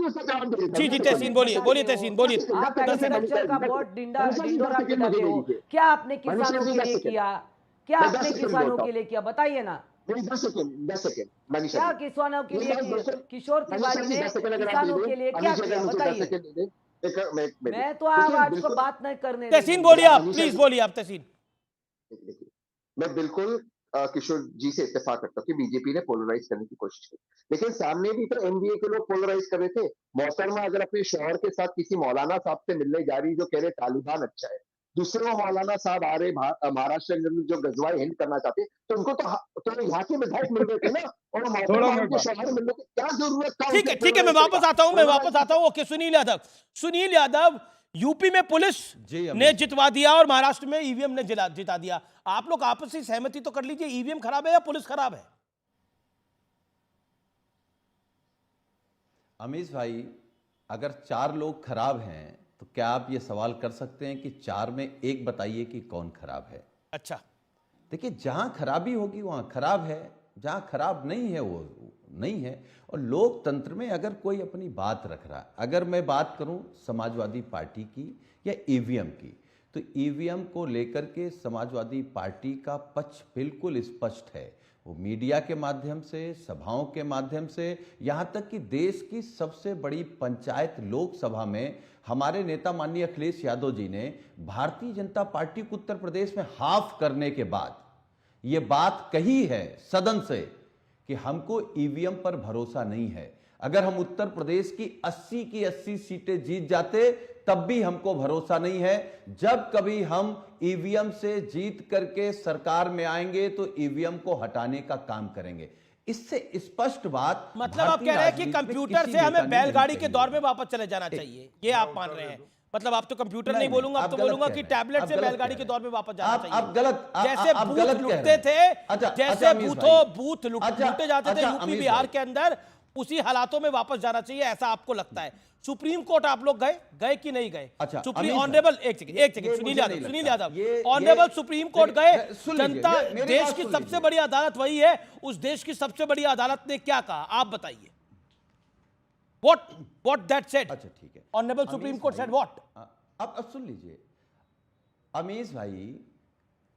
उसका जवाब दे देता जी जी तहसीन बोलिए, बोलिए तहसीन बोलिए। आप एग्रीकल्चर का बहुत डिंडोरा पिटाते हो, क्या आपने किसानों के लिए किया? क्या आपने किसानों के लिए किया, बताइए ना। 10 सेकंड मनीषा क्या जी, किसानों के ये लिए बात बिल्कुल, किशोर मनीषा तिवारी जी ने 10 सेकंड अगर आप दे किसानों दें, के लिए क्या अमीश जी अगर किया, मुझे 10 बताइए। सेकंड दे दें, एक मैं मैं तो देखिए आज को बिल्कुल, बात नहीं करने तहसीन दूंगा। बोलिए आप, मनीषा प्लीज जी बोलिए आप तहसीन। देखिए, मैं बिल्कुल किशोर जी से इत्तेफाक करता हूँ कि बीजेपी ने पोलराइज करने की कोशिश की, लेकिन सामने भी तो एनडीए के लोग पोलराइज कर रहे थे। मोहतरमा अगर अपने शौहर के साथ किसी मौलाना साहब से मिलने जा रही जो कह रहे तालिबान अच्छा है, दूसरे वो मौलाना साहब आ रहे महाराष्ट्र में जो गजवाए हिंद करना चाहते, तो उनको तो यहाँ के विधायक मिल रहे थे ना, और थोड़ा मोहतरमा मैं उनके शौहर मिलने की क्या जरूरत था ठीक उनसे है ठीक है, मैं पोलराइज करने वापस का? आता हूं, मैं वापस पोलराइज आता हूं। ओके, सुनील यादव, सुनील यादव, यूपी में पुलिस जी ने जितवा दिया और महाराष्ट्र में ईवीएम ने जिता दिया। आप लोग आपसी सहमति तो कर लीजिए, ईवीएम खराब है या पुलिस खराब है? अमीश भाई, अगर 4 लोग खराब हैं तो क्या आप ये सवाल कर सकते हैं कि 4 में एक बताइए कि कौन खराब है? अच्छा, देखिए, जहां खराबी होगी वहां खराब है, जहां खराब नहीं है वो नहीं है। और लोकतंत्र में अगर कोई अपनी बात रख रहा है, अगर मैं बात करूं समाजवादी पार्टी की या ईवीएम की, तो ईवीएम को लेकर के समाजवादी पार्टी का पक्ष बिल्कुल स्पष्ट है। वो मीडिया के माध्यम से, सभाओं के माध्यम से, यहाँ तक कि देश की सबसे बड़ी पंचायत लोकसभा में हमारे नेता माननीय अखिलेश यादव जी ने भारतीय जनता पार्टी को उत्तर प्रदेश में हाफ करने के बाद ये बात कही है सदन से कि हमको ईवीएम पर भरोसा नहीं है। अगर हम उत्तर प्रदेश की 80 की 80 सीटें जीत जाते तब भी हमको भरोसा नहीं है। जब कभी हम ईवीएम से जीत करके सरकार में आएंगे तो ईवीएम को हटाने का काम करेंगे। इससे स्पष्ट बात, मतलब आप कह रहे हैं कि कंप्यूटर से हमें बैलगाड़ी के दौर में वापस चले जाना चाहिए, ये आप मान रहे हैं? मतलब आप तो कंप्यूटर नहीं बोलूंगा, अब तो बोलूंगा कि टैबलेट से बैलगाड़ी के दौर में वापस जाना चाहिए। आप गलत, जैसे बूथ लुटते थे, जैसे बूथ लुटे जाते थे यूपी बिहार के अंदर, उसी हालातों में वापस जाना चाहिए, ऐसा आपको लगता है? सुप्रीम कोर्ट आप लोग गए कि नहीं गए? सुप्रीम ऑनरेबल, एक second Sunil Yadav, honourable supreme court गए? जनता, देश की सबसे बड़ी अदालत वही है, उस देश की सबसे बड़ी अदालत ने क्या कहा, आप बताइए। What that said? अच्छा ठीक है, Honorable Supreme Court said what? अब सुन लीजिए अमीश भाई,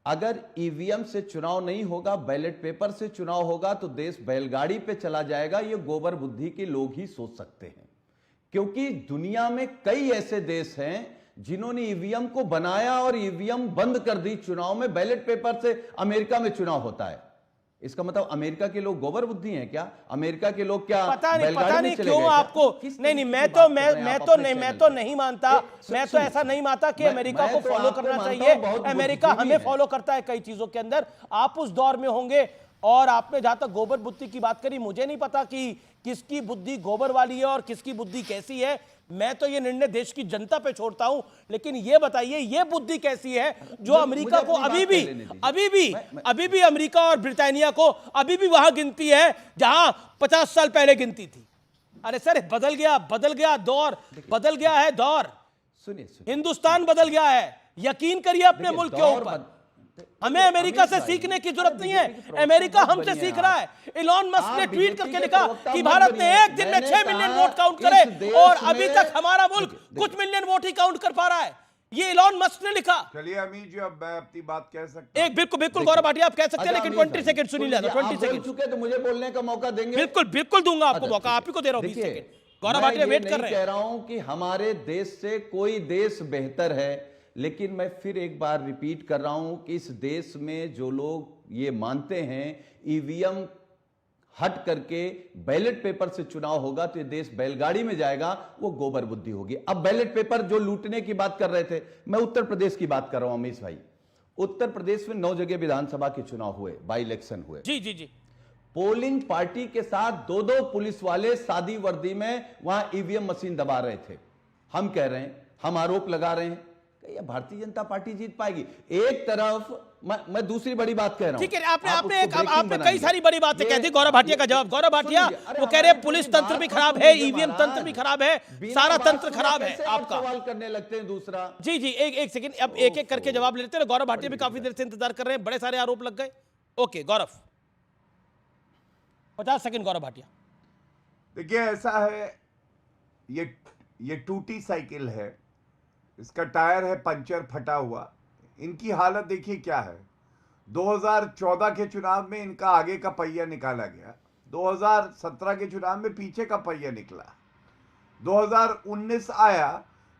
अगर ईवीएम से चुनाव नहीं होगा, बैलेट पेपर से चुनाव होगा तो देश बैलगाड़ी पे चला जाएगा, ये गोबर बुद्धि के लोग ही सोच सकते हैं। क्योंकि दुनिया में कई ऐसे देश हैं जिन्होंने ईवीएम को बनाया और ईवीएम बंद कर दी चुनाव में। बैलेट पेपर से अमेरिका में चुनाव होता है, इसका मतलब अमेरिका के लोग गोबर बुद्धि हैं क्या? अमेरिका के लोग क्या पता नहीं क्यों आपको, नहीं मैं तो नहीं मानता, मैं तो ऐसा नहीं मानता कि अमेरिका को फॉलो करना चाहिए। अमेरिका हमें फॉलो करता है कई चीजों के अंदर, आप उस दौर में होंगे। और आपने जहां तक गोबर बुद्धि की बात करी, मुझे नहीं पता कि किसकी बुद्धि गोबर वाली है और किसकी बुद्धि कैसी है, मैं तो ये निर्णय देश की जनता पे छोड़ता हूं। लेकिन ये बताइए, ये बुद्धि कैसी है जो अमेरिका को अभी भी अमेरिका और ब्रिटानिया को अभी भी वहां गिनती है जहां 50 साल पहले गिनती थी? अरे सर, बदल गया दौर, बदल गया है दौर। सुनिए, हिंदुस्तान बदल गया है, यकीन करिए अपने मुल्क के ऊपर। हमें अमेरिका से सीखने की जरूरत नहीं है, अमेरिका हमसे सीख रहा है। इलॉन मस्क ने ट्वीट करके लिखा कि भारत ने एक दिन में 6 मिलियन वोट काउंट करे, और अभी तक हमारा मुल्क कुछ मिलियन वोट ही काउंट कर पा रहा है। ये इलॉन मस्क ने लिखा। चलिए अमीश जी, अब मैं अपनी बात कह सकता हूं? बिल्कुल गौरव भाटिया आप कह सकते हैं, लेकिन 20 सेकंड सुनील यादव, 20 सेकंड चुके तो मुझे बोलने का मौका देंगे? बिल्कुल दूंगा आपको मौका, आप ही को दे रहा हूं 20 सेकंड। गौरव भाटिया वेट कर रहे हैं। कह रहा हूं कि हमारे देश से कोई देश बेहतर है, लेकिन मैं फिर एक बार रिपीट कर रहा हूं कि इस देश में जो लोग ये मानते हैं ईवीएम हट करके बैलेट पेपर से चुनाव होगा तो ये देश बैलगाड़ी में जाएगा, वो गोबर बुद्धि होगी। अब बैलेट पेपर जो लूटने की बात कर रहे थे, मैं उत्तर प्रदेश की बात कर रहा हूं अमीश भाई। उत्तर प्रदेश में 9 जगह विधानसभा के चुनाव हुए, बाई इलेक्शन हुए। जी। पोलिंग पार्टी के साथ 2-2 पुलिस वाले सादी वर्दी में वहां ईवीएम मशीन दबा रहे थे। हम कह रहे हैं, हम आरोप लगा रहे हैं कि भारतीय जनता पार्टी जीत पाएगी। एक तरफ मैं दूसरी बड़ी बात कह रहा हूं। ठीक है, आपने कई सारी बड़ी बातें कह दी। गौरव भाटिया का जवाब, गौरव भाटिया वो कह रहे हैं पुलिस तंत्र भी खराब है, ईवीएम तंत्र भी खराब है, सारा तंत्र खराब है। आपका सवाल करने लगते हैं दूसरा। जी एक सेकंड, अब एक करके जवाब लेते हैं। गौरव भाटिया भी काफी देर से इंतजार कर रहे हैं, बड़े सारे आरोप लग गए। ओके गौरव, 50 सेकंड गौरव भाटिया। देखिए, ऐसा है ये टूटी साइकिल है, इसका टायर है पंचर, फटा हुआ। इनकी हालत देखिए क्या है। 2014 के चुनाव में इनका आगे का पहिया निकाला गया, 2017 के चुनाव में पीछे का पहिया निकला, 2019 आया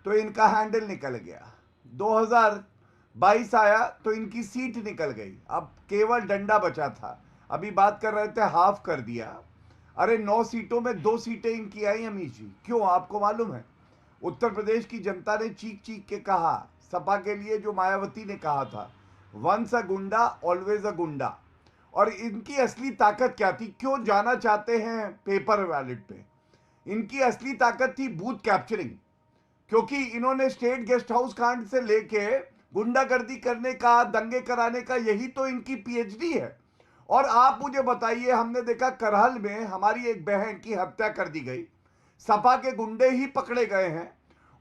तो इनका हैंडल निकल गया, 2022 आया तो इनकी सीट निकल गई, अब केवल डंडा बचा था। अभी बात कर रहे थे हाफ कर दिया। अरे 9 सीटों में 2 सीटें इनकी आई अमीश जी। क्यों, आपको मालूम है? उत्तर प्रदेश की जनता ने चीख चीख के कहा, सपा के लिए जो मायावती ने कहा था, वंस अ गुंडा ऑलवेज अ गुंडा। और इनकी असली ताकत क्या थी? क्यों जाना चाहते हैं पेपर बैलेट पे? इनकी असली ताकत थी बूथ कैप्चरिंग, क्योंकि इन्होंने स्टेट गेस्ट हाउस कांड से लेके गुंडागर्दी करने का, दंगे कराने का, यही तो इनकी पीएचडी है। और आप मुझे बताइए, हमने देखा करहल में हमारी एक बहन की हत्या कर दी गई, सपा के गुंडे ही पकड़े गए हैं।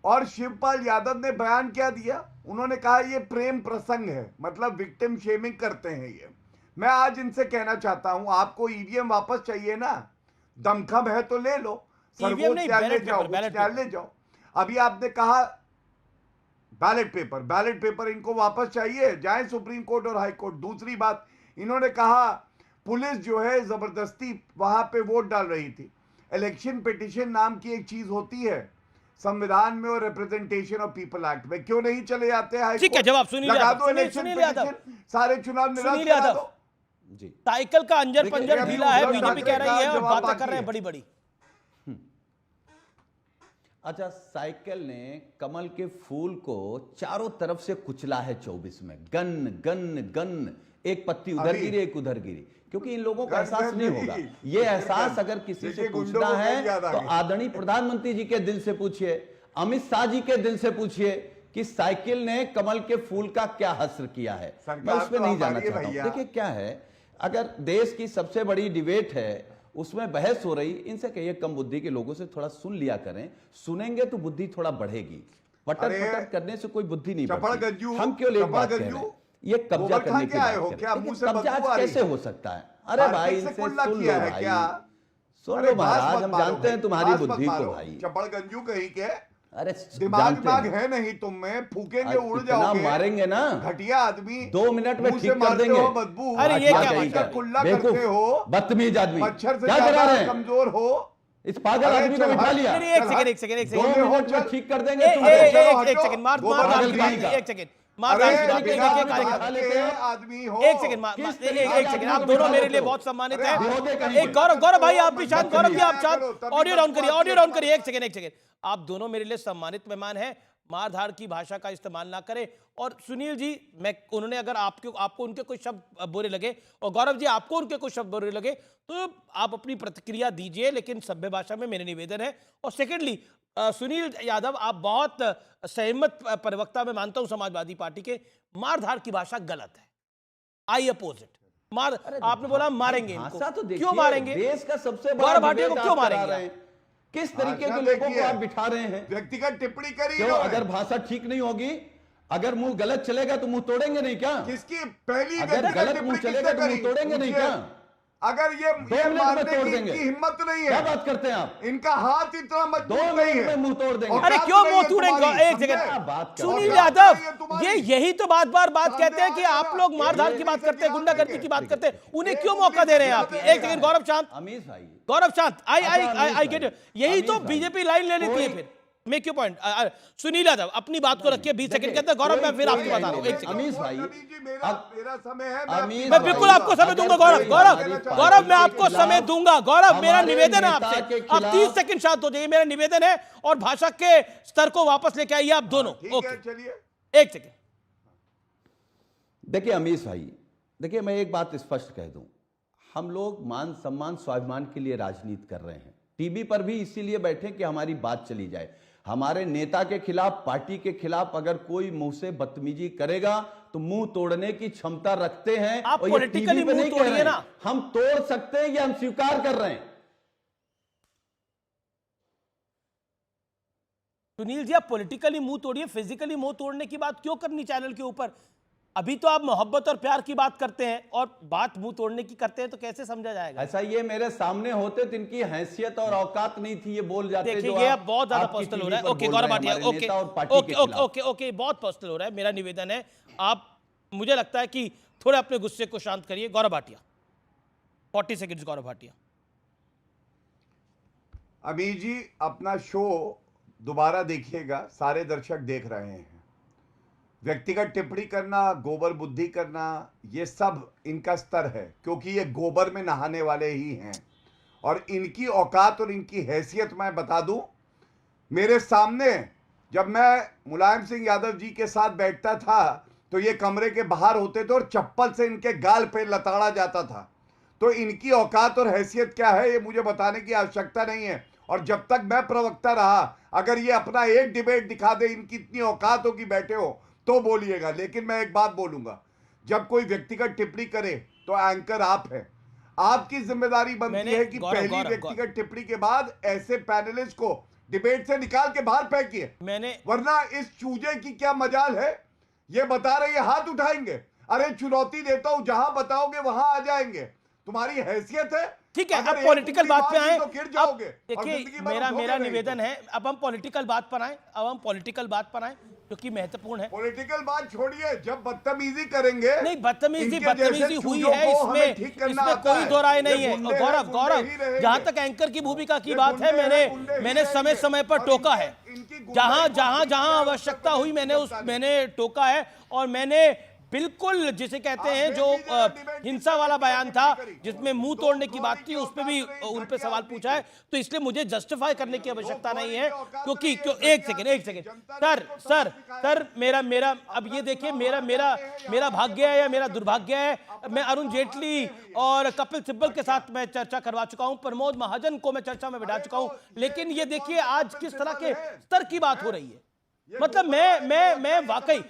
और शिवपाल यादव ने बयान क्या दिया? उन्होंने कहा ये प्रेम प्रसंग है, मतलब विक्टिम शेमिंग करते हैं ये। मैं आज इनसे कहना चाहता हूं, आपको ईवीएम वापस चाहिए ना, दमखम है तो ले लो, सर्वोच्च न्यायालय ले जाओ। अभी आपने कहा बैलेट पेपर इनको वापस चाहिए, जाए सुप्रीम कोर्ट और हाई कोर्ट। दूसरी बात, इन्होंने कहा पुलिस जो है जबरदस्ती वहां पे वोट डाल रही थी। इलेक्शन पिटिशन नाम की एक चीज होती है संविधान में और रिप्रेजेंटेशन ऑफ पीपल एक्ट में, क्यों नहीं चले जाते हाई कोर्ट? ठीक है, जवाब सुनील यादव, सारे चुनाव निरस्त करा दो। जी, साइकिल का अंजर पंजर ढीला है, बीजेपी कह रही है, और बातें कर रहे हैं बड़ी बड़ी। अच्छा, साइकिल ने कमल के फूल को चारों तरफ से कुचला है 24 में, गन गन गन, एक पत्ती उधर गिरी एक उधर गिरी, क्योंकि इन लोगों को एहसास नहीं होगा। ये एहसास अगर किसी से पूछना है तो आदरणीय प्रधानमंत्री जी के दिल से पूछिए, अमित शाह जी के दिल से पूछिए कि साइकिल ने कमल के फूल का क्या हश्र किया है। मैं उस पर नहीं जाना चाहता हूं। देखिए क्या है, अगर देश की सबसे बड़ी डिबेट है उसमें बहस हो रही, इनसे कहिए कम बुद्धि के लोगों से थोड़ा सुन लिया करें, सुनेंगे तो बुद्धि थोड़ा बढ़ेगी। पटर पटर करने से कोई बुद्धि नहीं बढ़ती। हम क्यों एक बात कह रहे हैं, ये कब्जा करने की बात कर रहे हैं, कब्जा कैसे हो सकता है? अरे भाई इनसे सुन लो भाई, सुन लो महाराज, हम जानते हैं तुम्हारी बुद्धि को भाई। चपड़ गंजू कहीं के, अरे दिमाग है नहीं तुम में, फूकेंगे उड़ जाओगे, मारेंगे ना, घटिया आदमी, 2 मिनट में ठीक कर देंगे। बदबू, अरे ये क्या कुल्ला करते हो, बदतमीज आदमी, मच्छर से क्या करा रहे हैं? कमजोर हो, इस पागल आदमी को बिठा लिया। एक सेकंड 2 मिनट में ठीक कर देंगे। एक सेकंड, मार एक सेकंड, आदमी हो, एक सेकंड, आप दोनों मेरे लिए बहुत सम्मानित हैं। एक गौरव भाई आप भी शांत, गौरव जी आप शांत, ऑडियो डाउन करिए, एक सेकंड, आप दोनों मेरे लिए सम्मानित मेहमान हैं, मारधाड़ की भाषा का इस्तेमाल ना करें। और सुनील जी, उन्होंने अगर आपको उनके कुछ शब्द बुरे लगे, और गौरव जी आपको उनके कुछ शब्द बुरे लगे, तो आप अपनी प्रतिक्रिया दीजिए, लेकिन सभ्य भाषा में मेरे निवेदन है। और सेकेंडली, सुनील यादव, आप बहुत सहमत प्रवक्ता में मानता हूं समाजवादी पार्टी के, मारधाड़ की भाषा गलत है, आई अपोज इट। आपने बोला मारेंगे इनको, तो क्यों मारेंगे? देश का सबसे बड़ा भाटिया को क्यों मारेंगे? किस तरीके के लोगों को आप बिठा रहे हैं? व्यक्तिगत टिप्पणी करी, क्यों? अगर भाषा ठीक नहीं होगी, अगर मुंह गलत चलेगा तो मुंह तोड़ेंगे नहीं क्या? किसकी पहली अगर गलत मुंह चलेगा तो मुंह तोड़ेंगे नहीं क्या? अगर ये मारने की हिम्मत नहीं है, क्या बात करते हैं आप? इनका हाथ इतना मजबूत 2 नहीं मिनट है, में मुंह तोड़ देंगे। अरे क्यों मुंह तोड़ेंगे? एक सेकंड, सुनील यादव, ये यही तो बार कहते हैं कि आप लोग मारधाड़ की बात करते हैं, गुंडागर्दी की बात करते हैं, उन्हें क्यों मौका दे रहे हैं आप? एक सेकंड, गौरव शांत, अमीश भाई, गौरव शांत, आई गेट इट। यही तो बीजेपी लाइन ले लेती है। फिर make your point. Sunil Yadav अपनी बात को रखिए 20 सेकंड के अंदर। गौरव मैं फिर आपको बता रहा हूं, एक सेकंड। अमीश भाई, मेरा समय है, मैं बिल्कुल आपको समय दूंगा। गौरव मैं आपको समय दूंगा। गौरव मेरा निवेदन है आपसे, आप 30 सेकंड शांत हो जाइए, मेरा निवेदन है। और भाषा के स्तर को वापस लेके आइए आप दोनों। ओके, चलिए एक सेकंड। देखिए अमीश भाई, देखिए मैं एक बात स्पष्ट कह दूं, हम लोग मान सम्मान स्वाभिमान के लिए राजनीति कर रहे हैं। टीवी पर भी इसीलिए बैठे कि हमारी बात चली जाए। हमारे नेता के खिलाफ, पार्टी के खिलाफ अगर कोई मुंह से बदतमीजी करेगा तो मुंह तोड़ने की क्षमता रखते हैं। आप पॉलिटिकली मुंह तोड़िए ना, हम तोड़ सकते हैं, ये हम स्वीकार कर रहे हैं। सुनील जी, आप पॉलिटिकली मुंह तोड़िए, फिजिकली मुंह तोड़ने की बात क्यों करनी चैनल के ऊपर? अभी तो आप मोहब्बत और प्यार की बात करते हैं और बात मुंह तोड़ने की करते हैं, तो कैसे समझा जाएगा? ऐसा ये मेरे सामने होते तो इनकी हैसियत और औकात नहीं थी, ये बोल जाते। देखिए ये अब बहुत ज्यादा पर्सनल हो रहा है। Okay Gaurav Bhatia, okay okay okay okay, बहुत पर्सनल हो रहा है। मेरा निवेदन है, आप, मुझे लगता है कि थोड़े अपने गुस्से को शांत करिए। गौरव भाटिया, 40 सेकंड्स। गौरव भाटिया। अमी जी, अपना शो दोबारा देखिएगा, सारे दर्शक देख रहे हैं। व्यक्तिगत टिप्पणी करना, गोबर बुद्धि करना, ये सब इनका स्तर है, क्योंकि ये गोबर में नहाने वाले ही हैं। और इनकी औकात और इनकी हैसियत मैं बता दूं, मेरे सामने जब मैं मुलायम सिंह यादव जी के साथ बैठता था तो ये कमरे के बाहर होते थे और चप्पल से इनके गाल पे लताड़ा जाता था। तो इनकी औकात और हैसियत क्या है ये मुझे बताने की आवश्यकता नहीं है। और जब तक मैं प्रवक्ता रहा, अगर ये अपना एक डिबेट दिखा दे इनकी इतनी औकात हो कि बैठे हो तो बोलिएगा। लेकिन मैं एक बात बोलूंगा, जब कोई व्यक्तिगत टिप्पणी करे तो एंकर आप है, आपकी जिम्मेदारी बनती है कि पहली व्यक्तिगत टिप्पणी के बाद ऐसे पैनलिस्ट को डिबेट से निकाल के बाहर फेंकिए। वरना इस चूजे की क्या मजाल है, ये बता रहे हाथ उठाएंगे। अरे चुनौती देता हूं, जहां बताओगे वहां आ जाएंगे। तुम्हारी हैसियत है, ठीक है। अब पॉलिटिकल बात पे आए, तो गिर जाओगे। देखिए मेरा निवेदन है, अब हम पॉलिटिकल बात पर आए, क्योंकि महत्वपूर्ण है। पॉलिटिकल बात छोड़िए, जब बदतमीजी करेंगे, नहीं बदतमीजी हुई है, इसमें कोई दो राय नहीं है। गौरव, जहां तक एंकर की भूमिका की बात है, मैंने समय समय पर टोका है, जहां आवश्यकता हुई मैंने टोका है। और मैंने बिल्कुल जिसे कहते हैं जो हिंसा वाला बयान था, जिसमें मुंह तोड़ने की बात थी, उस पे भी उन पे सवाल पूछा है। तो इसलिए मुझे जस्टिफाई करने की आवश्यकता नहीं है, क्योंकि एक सेकंड सर मेरा अब ये देखिए, मेरा भाग्य है या मेरा दुर्भाग्य है, मैं अरुण जेटली और कपिल सिब्बल के साथ मैं चर्चा करवा चुका हूं, प्रमोद महाजन को मैं चर्चा में बिठा चुका हूं। लेकिन ये देखिए आज किस तरह के स्तर की बात हो रही है। मतलब मैं वाकई